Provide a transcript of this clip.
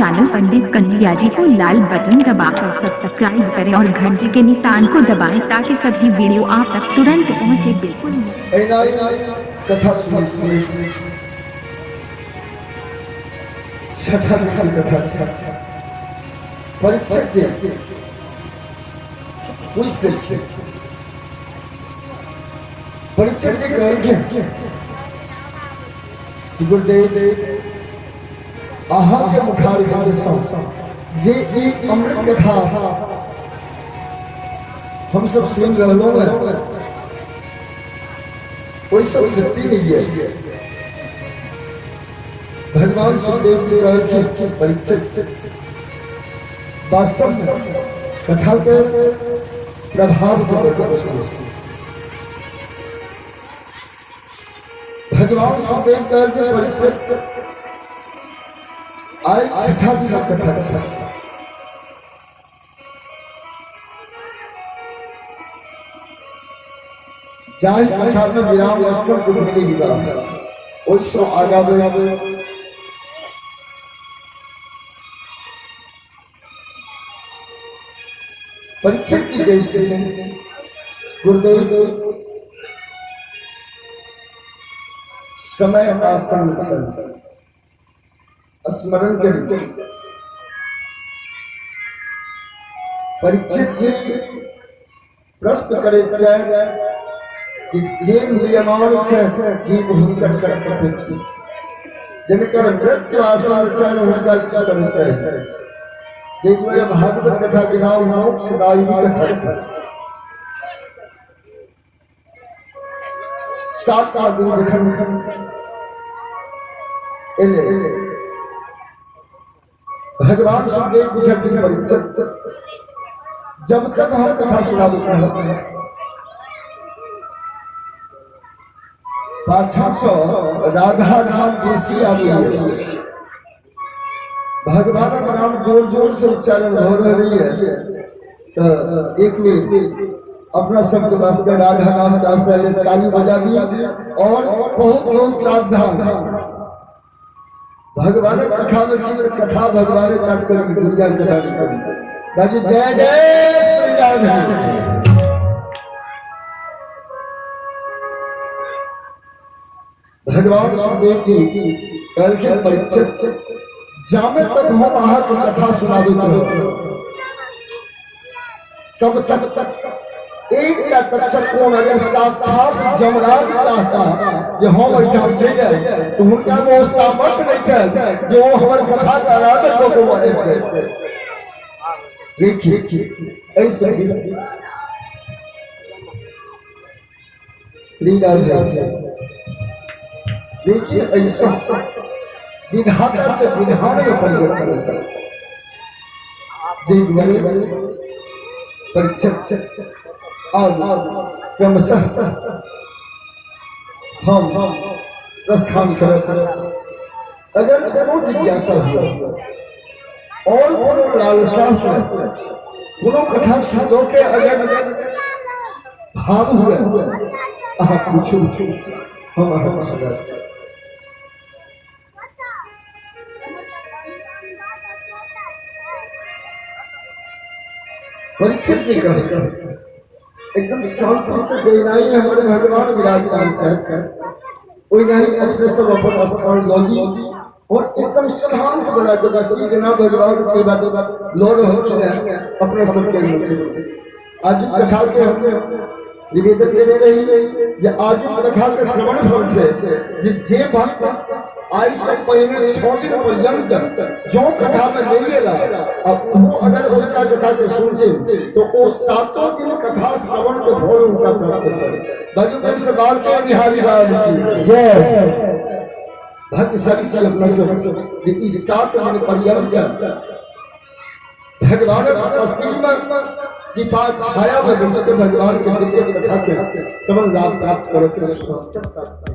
Channel पंडित कन्हैया जी को लाल button दबाकर subscribe करें और घंटे के निशान को दबाएं ताकि सभी वीडियो आप तक तुरंत पहुंचे। बिल्कुल कथा सुनी छठा कथा परीक्षक परीक्षक गुरुदेव अहाँ के मुखार जे एक अमृत कथा हम सब सुन रहे हैं कोई सब शक्ति नहीं है। भगवान सुखदेव जी कहे कि परीक्षक वास्तव में कथा के प्रभाव के भगवान सुखदेव कहे कि परीक्षक आज छठा दिन कथा जाहि कथा में विराम अस्त्र को मिली विवाह ओइसो आगावे परीक्षक की गई थी गुरुदेव समय आसन स्मरण करें। परीक्षित जी प्रश्न करे जे नियमावली से जीव हुनकर कर्तव्य थी जिनकर मृत्यु आसन से हुनकर कर्तव्य चाहिए जे द्वारा भागवत कथा के नाम मोक्षदायी कथा सात दिन जखन भगवान सुखदेव पूछे परीक्षक जब तक हम कथा सुना देते हैं पाछा सौ राधा नाम बेसी आगे भगवान का नाम जोर जोर से उच्चारण हो रही है तो एक मिनट अपना शब्द वास्ते राधा नाम का ताली बजा दी और बहुत बहुत सावधान भगवान कथा में जीवन कथा भगवान तात्पर्य दुनिया कथा करी जय जय श्री राम। भगवान सुखदेव जी कल के परीक्षक जामे तक हम आहा की कथा सुना तब तक एक तक्षक को अगर साक्षात जमराज चाहता जो हम एठाम चले तो उनका वो सामर्थ्य नहीं है जो हमार कथा का आदर को माने देखिए ऐसे श्री राम देखिए ऐसा विधाता के विधान में परिवर्तन परीक्षक और क्रमशः हम प्रस्थान करें। अगर कोनो जिज्ञासा हो और कोनो लालसा हो कोनो कथा सुनो के अगर भाव हुए आप पूछो हम सुना परीक्षित जी कहे एकदम शांति से देनाई हमारे भगवान विराजमान है कोई नहीं अपने सब अपन स्थान लगी और एकदम शांत बना के बस जना भगवान सेवा देवा लोड हो है अपने सब के आज कथा के हम निवेदन दे रही जे आज कथा के श्रवण फल से जे भक्त आई से पहले छोड़ पर्यंत जो कथा में देला अब वो अगर उसका कथा के सुनते तो वो सातों दिन कथा श्रवण के भोर उनका प्राप्त करे। भगवान से बाल के बिहारी राज जय भक्त सभी से अपना सब इस 7 दिन पर्यंत भगवान का असीम कृपा छाया में भगवान के दिव्य कथा के समझ आप प्राप्त करो।